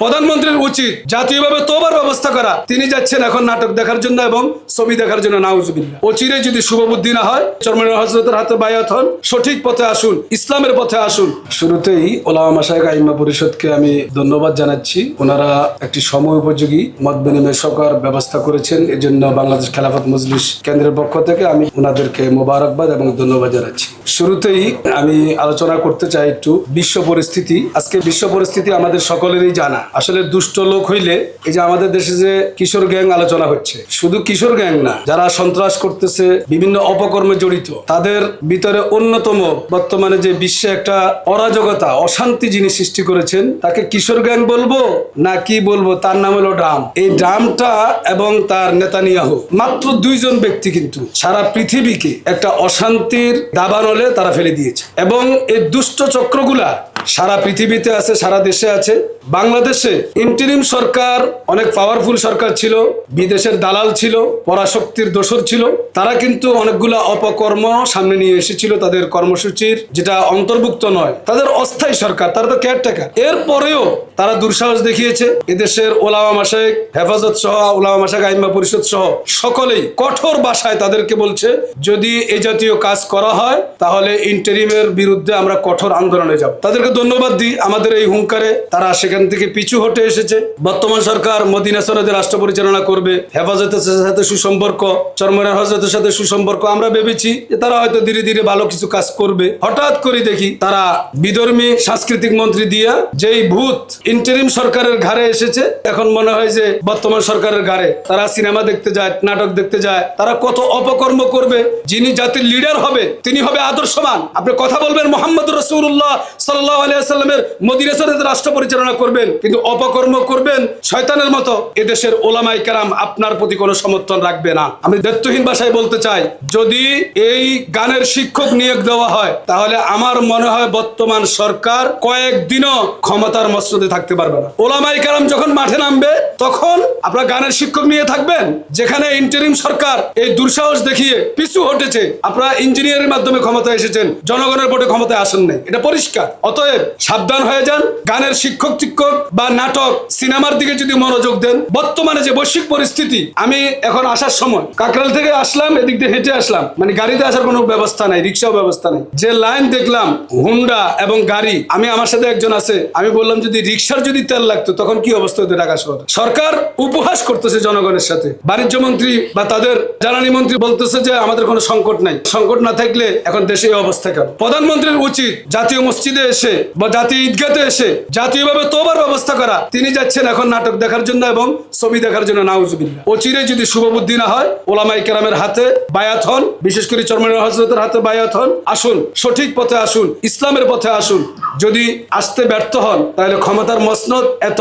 প্রধানমন্ত্রীর উচিত জাতীয়ভাবে তোবার ব্যবস্থা করা। তিনি যাচ্ছেন এখন নাটক দেখার জন্য এবং ছবি দেখার জন্য, নাউজুবিল্লাহ। অচিরে যদি শুভবুদ্ধি না হয়, চরমনাই হযরতের হাতে বায়াত হন, সঠিক পথে আসুন, ইসলামের পথে আসুন। শুরুতেই ওলামা মাশায়েখ আইম্মা পরিষদকে আমি ধন্যবাদ জানাচ্ছি। ওনারা একটি সময় উপযোগী মত বিনিময় সভার ব্যবস্থা করেছেন। এজন্য বাংলাদেশ খেলাফত মজলিস কেন্দ্রের পক্ষ থেকে আমি ওনাদেরকে মোবারকবাদ এবং ধন্যবাদ জানাচ্ছি। শুরুতেই আমি আলোচনা করতে চাই একটু বিশ্ব পরিস্থিতি। আজকে বিশ্ব পরিস্থিতি আমাদের সকলেরই জানা। আসলে দুষ্ট লোক হইলে, এই যে আমাদের দেশে যে কিশোর গ্যাং আলোচনা হচ্ছে, শুধু কিশোর গ্যাং না, যারা সন্ত্রাস করতেছে, বিভিন্ন অপকর্মে জড়িত, তাদের ভিতরে অন্যতম বর্তমানে যে বিশ্বে একটা অরাজকতা, অশান্তি যিনি সৃষ্টি করেছেন, তাকে কিশোর গ্যাং বলবো না কি বলবো, তার নাম হলো ড্রাম। এই ড্রামটা এবং তার নেতানিয়াহু মাত্র দুইজন ব্যক্তি কিন্তু সারা পৃথিবীকে একটা অশান্তির দাবানলে তারা ফেলে দিয়েছে। এবং এই দুষ্ট চক্রগুলা সারা পৃথিবীতে আছে, সারা দেশে আছে। বাংলাদেশে ইন্টারিম সরকার অনেক পাওয়ারফুল সরকার ছিল, বিদেশের দালাল ছিল, পরাশক্তির দোসর ছিল। তারা কিন্তু অনেকগুলা অপকর্ম সামনে নিয়ে এসেছিল তাদের কর্মসূচির, যেটা অন্তর্ভুক্ত নয়। তাদের অস্থায়ী সরকার, তারা তো কেয়ারটেকার। এরপরেও তারা দুঃসাহস দেখিয়েছে। এদেশের ওলামা মাশায়েখ হেফাজত সহ, ওলামা মাশায়েখ আইম্মা পরিষদ সহ সকলেই কঠোর ভাষায় তাদেরকে বলছে, যদি এই জাতীয় কাজ করা হয় তাহলে ইন্টারিমের বিরুদ্ধে আমরা কঠোর আন্দোলনে যাব। তাদেরকে ধন্যবাদ দিই। আমাদের এই হুঙ্কারে তারা সেখান থেকে পিছু হটে এসেছে। বর্তমান সরকার মদিনা সনদে রাষ্ট্র পরিচালনা করবে, হেফাজতের সাথে সুসম্পর্ক, চরমনাই হযরতের সাথে সুসম্পর্ক। আমরা ভেবেছি যে তারা হয়তো ধীরে ধীরে ভালো কিছু কাজ করবে। হঠাৎ করে দেখি তারা বিধর্মী সাংস্কৃতিক মন্ত্রী দিয়া যেই ভূত ইন্টারিম সরকারের ঘাড়ে এসেছে, এখন মনে হয় যে বর্তমান সরকারের ঘাড়ে। তারা সিনেমা দেখতে যায়, নাটক দেখতে যায়, তারা কত অপকর্ম করবে। যিনি জাতির লিডার হবে, তিনি হবে আদর্শবান। আপনি কথা বলবেন মুহাম্মদ রাসূলুল্লাহ সাল্লাল্লাহু আলাইহি ওয়াসাল্লামের মদিনা শরীফে রাষ্ট্র পরিচালনা করবেন, কিন্তু অপকর্ম করবেন শয়তানের মতো। এদেশের ওলামায়ে কেরাম আপনার প্রতি কোনো সমর্থন রাখবে না। আমি দায়িত্বহীন ভাষায় বলতে চাই, যদি এই গানের শিক্ষক নিয়োগ দেওয়া হয়, তাহলে আমার মনে হয় বর্তমান সরকার কয়েকদিনও ক্ষমতার মসনদে থাকতে পারবে না। ওলামায়ে কেরাম যখন মাঠে নামবে, তখন আপনারা গানের শিক্ষক নিয়ে থাকবেন। যেখানে ইন্টারিম সরকার এই দুঃসাহস দেখিয়ে পিছু হটেছে, আপনারা ইঞ্জিনিয়ারের মাধ্যমে ক্ষমতায় এসেছেন, জনগণের ভোটে ক্ষমতায় আসেন নাই, এটা পরিষ্কার। অতএব সাবধান হয়ে যান। গানের শিক্ষক বা নাটক, সিনেমার দিকে যদি মনোযোগ দেন। বর্তমানে যে বৈশ্বিক পরিস্থিতি, আমি এখন আসার সময় কাকরাইল থেকে আসলাম, এদিক দিয়ে হেঁটে আসলাম, মানে গাড়িতে আসার কোনো ব্যবস্থা নাই, রিক্সাও ব্যবস্থা নাই। যে লাইন দেখলাম হুন্ডা এবং গাড়ি, আমি আমার সাথে একজন আছে, আমি বললাম যদি রিক্সার যদি তেল লাগতো তখন কি অবস্থা হতো ঢাকা শহরে। সরকার উপহাস করতেছে জনগণের সাথে। বাণিজ্য মন্ত্রী বা তাদের জ্বালানি মন্ত্রী বলতেছে যে আমাদের কোনো সংকট নাই। সংকট না থাকলে এখন দেশে এই অবস্থা কেন? প্রধানমন্ত্রীর উচিত জাতীয় মসজিদে এসে বা জাতীয় ঈদগাতে এসে জাতীয়ভাবে তোবার ব্যবস্থা করা। তিনি যাচ্ছেন এখন নাটক দেখার জন্য এবং ছবি দেখার জন্য, নাউজুবিল্লাহ। অচিরে যদি শুভবুদ্ধি না হয়, ওলামায়ে কেরামের হাতে বায়াত হন, বিশেষ করে চরমনাই হযরতের হাতে বায়াত হন, আসুন, সঠিক পথে আসুন, ইসলামের পথে আসুন। যদি আসতে ব্যর্থ হন, তাহলে ক্ষমতার মসনদ এত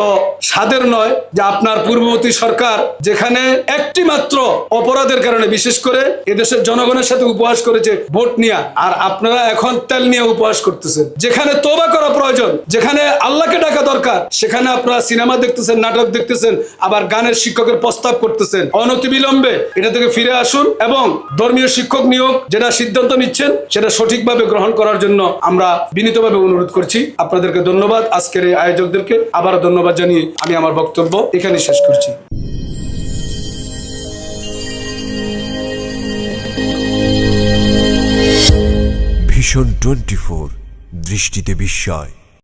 স্বাদের নয় যে আপনার পূর্ববর্তী সরকার, যেখানে একটি মাত্র অপরাধের কারণে বিশেষ করে এদেশের জনগণের সাথে উপহাস করেছে ভোট নিয়ে, আর আপনারা এখন তেল নিয়ে উপহাস করতেছেন। যেখানে তওবা করা প্রয়োজন, যেখানে আল্লাহকে ডাকা দরকার, সেখানে আপনারা সিনেমা দেখতেছেন, নাটক দেখতেছেন, আবার গানের শিক্ষকের প্রস্তাব করতেছেন। অনতিবিলম্বে এটা থেকে ফিরে আসুন এবং ধর্মীয় শিক্ষক নিয়োগ যেটা সিদ্ধান্ত নিচ্ছেন, সেটা সঠিকভাবে গ্রহণ করার জন্য আমরা বিনীতভাবে অনুরোধ করছি। আপনাদেরকে ধন্যবাদ। আজকের এই আয়োজকদেরকে আবার ধন্যবাদ জানিয়ে আমি আমার বক্তব্য এখানে শেষ করছি। ভিশন 24, দৃষ্টিতে বিস্ময়।